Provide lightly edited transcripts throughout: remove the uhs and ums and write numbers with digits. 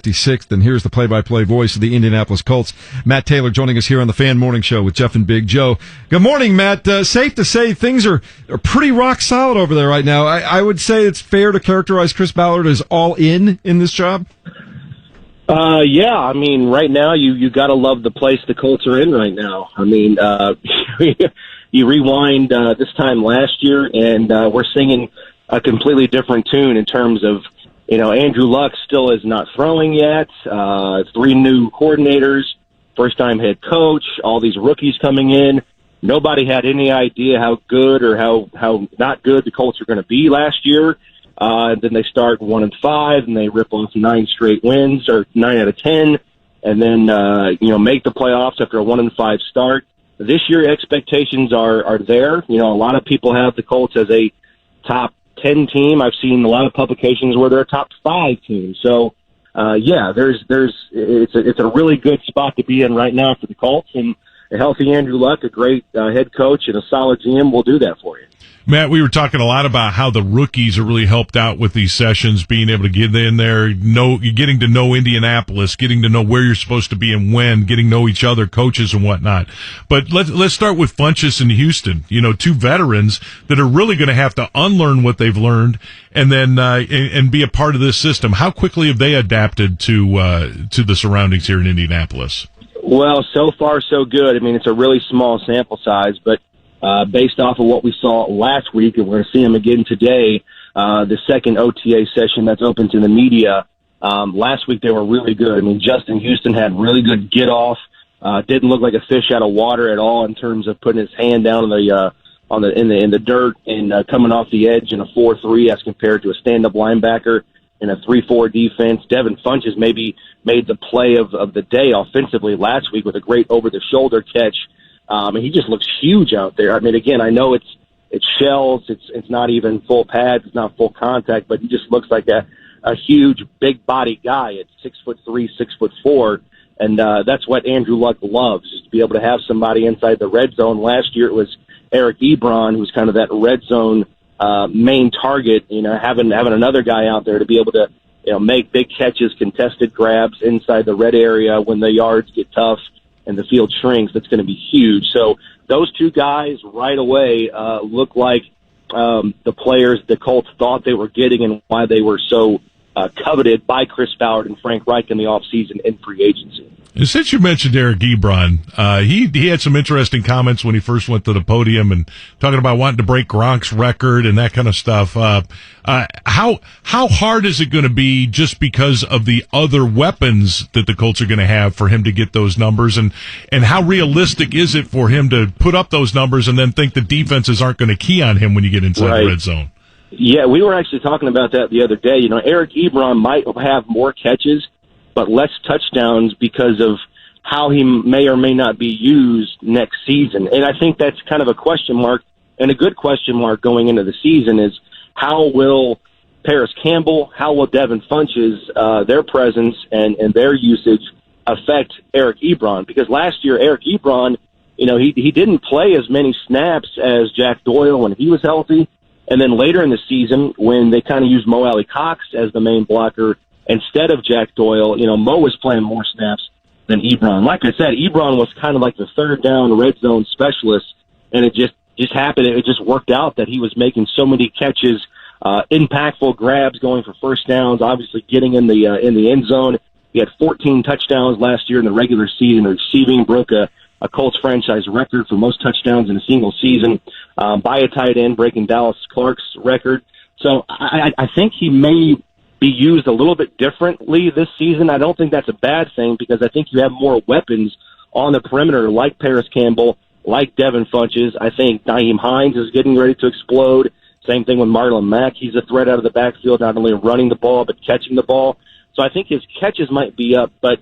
56th, and here's the play-by-play voice of the Indianapolis Colts, Matt Taylor, joining us here on the Fan Morning Show with Jeff and Big Joe. Good morning, Matt. Safe to say things are pretty rock solid over there right now. I would say it's fair to characterize Chris Ballard as all in this job. Yeah, I mean, right now you got to love the place the Colts are in right now. I mean, you rewind this time last year, and we're singing a completely different tune in terms of, Andrew Luck still is not throwing yet. 3 new coordinators, first-time head coach, all these rookies coming in. Nobody had any idea how good or how not good the Colts are going to be last year. Then they start 1-5, and they rip off 9 straight wins, or 9 out of 10, and then make the playoffs after a 1-5 start. This year, expectations are there. A lot of people have the Colts as a top 10 team. I've seen a lot of publications where they're a top 5 team. So, it's a really good spot to be in right now for the Colts, and a healthy Andrew Luck, a great head coach, and a solid GM will do that for you. Matt, we were talking a lot about how the rookies are really helped out with these sessions, being able to get in there, getting to know Indianapolis, getting to know where you're supposed to be and when, getting to know each other, coaches and whatnot. But let's start with Funchess and Houston, 2 veterans that are really going to have to unlearn what they've learned and then and be a part of this system. How quickly have they adapted to the surroundings here in Indianapolis? Well, so far so good. I mean, it's a really small sample size, but based off of what we saw last week, and we're going to see them again today, the second OTA session that's open to the media. Last week they were really good. I mean, Justin Houston had really good get-off. Didn't look like a fish out of water at all in terms of putting his hand down in the dirt and coming off the edge in a 4-3 as compared to a stand-up linebacker in a 3-4 defense. Devin Funchess maybe made the play of the day offensively last week with a great over-the-shoulder catch. And he just looks huge out there. I mean, again, I know it's shells, it's not even full pads, it's not full contact, but he just looks like a huge, big body guy at 6'3", 6'4", and that's what Andrew Luck loves, is to be able to have somebody inside the red zone. Last year it was Eric Ebron, who's kind of that red zone main target. Having another guy out there to be able to make big catches, contested grabs inside the red area when the yards get tough and the field shrinks, that's going to be huge. So those 2 guys right away look like the players the Colts thought they were getting and why they were so coveted by Chris Ballard and Frank Reich in the offseason and free agency. And since you mentioned Eric Ebron, he had some interesting comments when he first went to the podium and talking about wanting to break Gronk's record and that kind of stuff. How hard is it going to be just because of the other weapons that the Colts are going to have for him to get those numbers, and how realistic is it for him to put up those numbers and then think the defenses aren't going to key on him when you get inside the red zone? Yeah, we were actually talking about that the other day. Eric Ebron might have more catches, but less touchdowns because of how he may or may not be used next season. And I think that's kind of a question mark, and a good question mark going into the season is how will Paris Campbell, how will Devin Funchess, their presence and their usage affect Eric Ebron? Because last year, Eric Ebron, he didn't play as many snaps as Jack Doyle when he was healthy. And then later in the season, when they kind of used Mo Alley-Cox as the main blocker instead of Jack Doyle, Mo was playing more snaps than Ebron. Like I said, Ebron was kind of like the third down red zone specialist, and it just happened. It just worked out that he was making so many catches, impactful grabs, going for first downs, obviously getting in the end zone. He had 14 touchdowns last year in the regular season. Receiving broke a Colts franchise record for most touchdowns in a single season by a tight end, breaking Dallas Clark's record. So I think he may be used a little bit differently this season. I don't think that's a bad thing because I think you have more weapons on the perimeter like Paris Campbell, like Devin Funchess. I think Nyheim Hines is getting ready to explode. Same thing with Marlon Mack. He's a threat out of the backfield, not only running the ball but catching the ball. So I think his catches might be up, but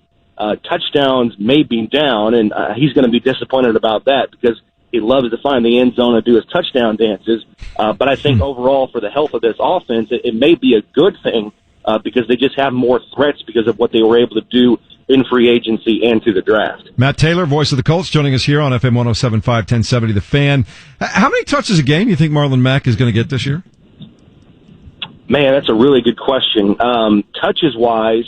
touchdowns may be down, and he's going to be disappointed about that because he loves to find the end zone and do his touchdown dances. But I think overall for the health of this offense, it may be a good thing because they just have more threats because of what they were able to do in free agency and through the draft. Matt Taylor, voice of the Colts, joining us here on FM 107.5, 1070 The Fan. How many touches a game do you think Marlon Mack is going to get this year? Man, that's a really good question. Touches-wise,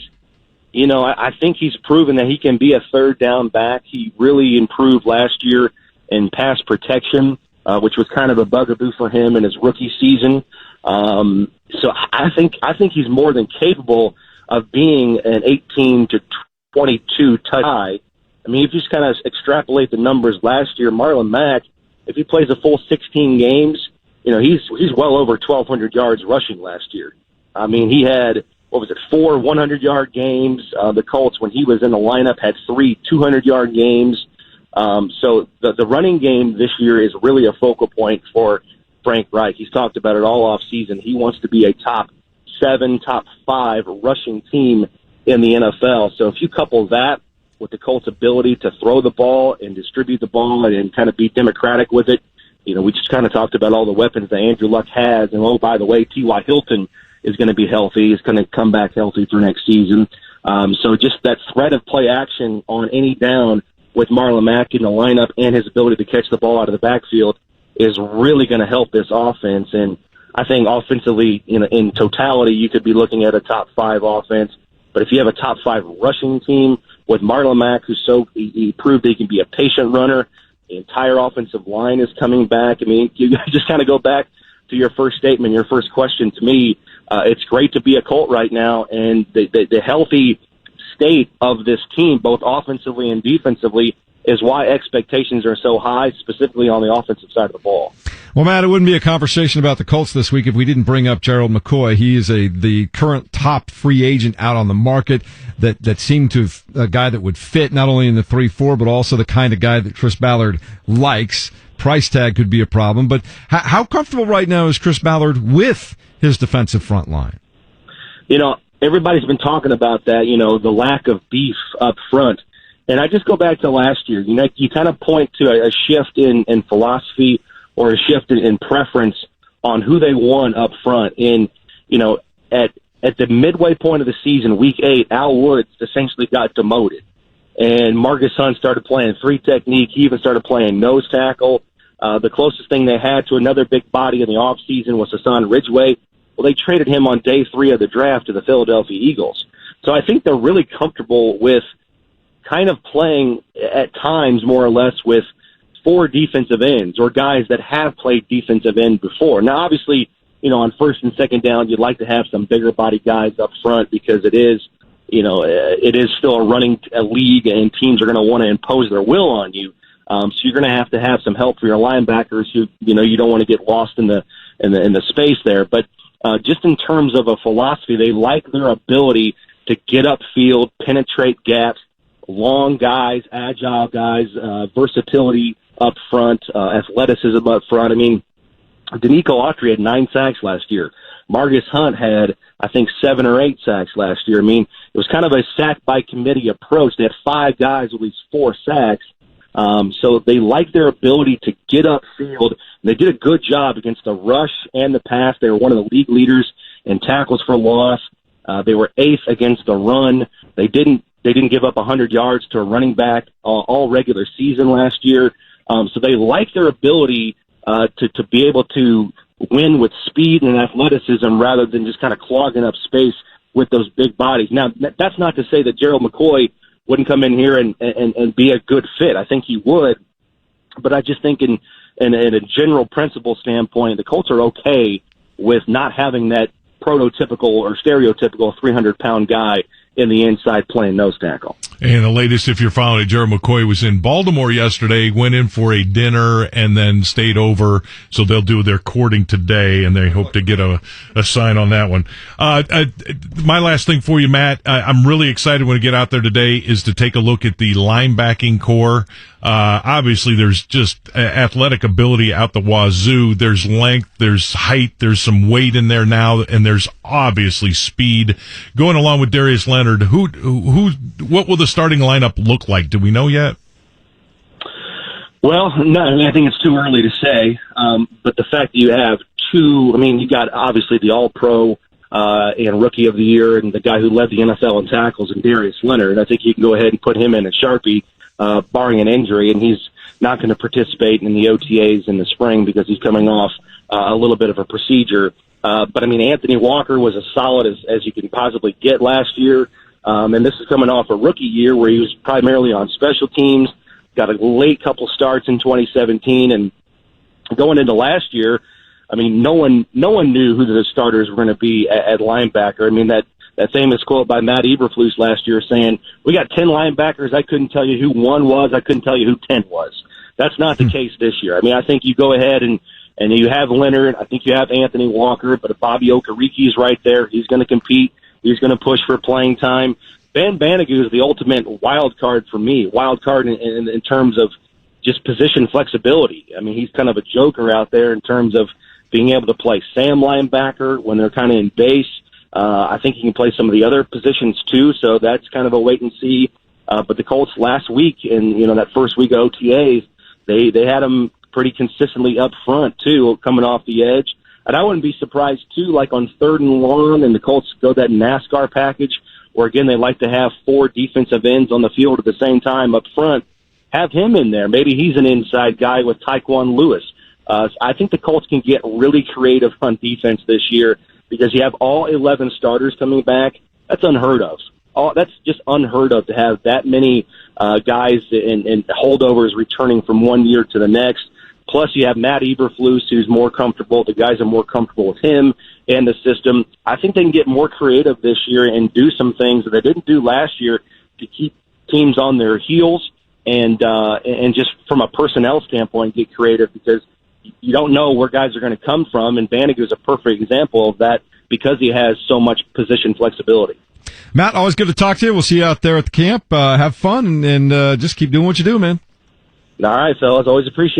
I think he's proven that he can be a third down back. He really improved last year in pass protection, which was kind of a bugaboo for him in his rookie season. So I think he's more than capable of being an 18 to 22 touch guy. I mean, if you just kind of extrapolate the numbers last year, Marlon Mack, if he plays a full 16 games, he's well over 1,200 yards rushing last year. I mean, he had, 4 100-yard games. The Colts, when he was in the lineup, had 3 200-yard games. So the running game this year is really a focal point for Frank Reich. He's talked about it all off season. He wants to be a top 7, top 5 rushing team in the NFL. So if you couple that with the Colts' ability to throw the ball and distribute the ball and kind of be democratic with it, we just kind of talked about all the weapons that Andrew Luck has. And, by the way, T.Y. Hilton is going to be healthy. He's going to come back healthy for next season. So just that threat of play action on any down with Marlon Mack in the lineup and his ability to catch the ball out of the backfield is really going to help this offense. And I think offensively, in totality, you could be looking at a top 5 offense. But if you have a top 5 rushing team with Marlon Mack, he proved he can be a patient runner, the entire offensive line is coming back. I mean, you just kind of go back to your first statement, your first question to me. It's great to be a Colt right now, and the healthy state of this team, both offensively and defensively, is why expectations are so high, specifically on the offensive side of the ball. Well, Matt, it wouldn't be a conversation about the Colts this week if we didn't bring up Gerald McCoy. He is the current top free agent out on the market that seemed to a guy that would fit not only in the 3-4, but also the kind of guy that Chris Ballard likes. Price tag could be a problem, but how comfortable right now is Chris Ballard with his defensive front line? Everybody's been talking about that, the lack of beef up front. And I just go back to last year. You kind of point to a shift in philosophy or a shift in preference on who they want up front. And, at the midway point of the season, week 8, Al Woods essentially got demoted. And Marcus Hunt started playing 3 technique. He even started playing nose tackle. The closest thing they had to another big body in the offseason was Hassan Ridgeway. Well, they traded him on day 3 of the draft to the Philadelphia Eagles. So I think they're really comfortable with kind of playing at times more or less with 4 defensive ends or guys that have played defensive end before. Now, obviously, on first and second down, you'd like to have some bigger body guys up front because it is still a running league and teams are going to want to impose their will on you. So you're going to have some help for your linebackers who, you don't want to get lost in the space there. But just in terms of a philosophy, they like their ability to get upfield, penetrate gaps, long guys, agile guys, versatility up front, athleticism up front. I mean, Danico Autry had 9 sacks last year. Marcus Hunt had, I think, 7 or 8 sacks last year. I mean, it was kind of a sack by committee approach. They had 5 guys with at least 4 sacks. So they like their ability to get upfield. They did a good job against the rush and the pass. They were one of the league leaders in tackles for loss. They were 8th against the run. They didn't give up 100 yards to a running back all regular season last year. So they like their ability to be able to win with speed and athleticism rather than just kind of clogging up space with those big bodies. Now, that's not to say that Gerald McCoy wouldn't come in here and be a good fit. I think he would. But I just think in a general principle standpoint, the Colts are okay with not having that prototypical or stereotypical 300-pound guy in the inside playing nose tackle. And the latest, if you're following it, Gerald McCoy was in Baltimore yesterday, went in for a dinner, and then stayed over. So they'll do their courting today, and they hope to get a sign on that one. My last thing for you, Matt, I'm really excited when I get out there today is to take a look at the linebacking core. Obviously, there's just athletic ability out the wazoo. There's length, there's height, there's some weight in there now, and there's obviously speed. Going along with Darius Leonard, what will the starting lineup look like? Do we know yet? Well, no, I think it's too early to say. But the fact that you have 2, you got obviously the All-Pro and Rookie of the Year and the guy who led the NFL in tackles and Darius Leonard. I think you can go ahead and put him in at Sharpie, barring an injury, and he's not going to participate in the OTAs in the spring because he's coming off a little bit of a procedure. But Anthony Walker was as solid as you can possibly get last year. And this is coming off a rookie year where he was primarily on special teams, got a late couple starts in 2017, and going into last year, I mean, no one knew who the starters were going to be at linebacker. I mean, that famous quote by Matt Eberflus last year saying, "We got 10 linebackers. I couldn't tell you who 1 was. I couldn't tell you who 10 was." That's not the case this year. I mean, I think you go ahead and you have Leonard. I think you have Anthony Walker, but Bobby Okereke's right there. He's going to compete. He's going to push for playing time. Ben Banigou is the ultimate wild card for me. Wild card in terms of just position flexibility. I mean, he's kind of a joker out there in terms of being able to play Sam linebacker when they're kind of in base. I think he can play some of the other positions too, so that's kind of a wait and see. But the Colts last week, in that first week of OTAs, they had him pretty consistently up front too, coming off the edge. And I wouldn't be surprised too, like on 3rd and long, and the Colts go that NASCAR package, where again they like to have 4 defensive ends on the field at the same time up front. Have him in there. Maybe he's an inside guy with Tyquan Lewis. I think the Colts can get really creative on defense this year because you have all 11 starters coming back. That's unheard of. That's just unheard of to have that many guys and holdovers returning from one year to the next. Plus, you have Matt Eberflus, who's more comfortable. The guys are more comfortable with him and the system. I think they can get more creative this year and do some things that they didn't do last year to keep teams on their heels and just from a personnel standpoint, get creative because you don't know where guys are going to come from. And Banigou is a perfect example of that because he has so much position flexibility. Matt, always good to talk to you. We'll see you out there at the camp. Have fun and just keep doing what you do, man. All right, fellas. Always appreciate it.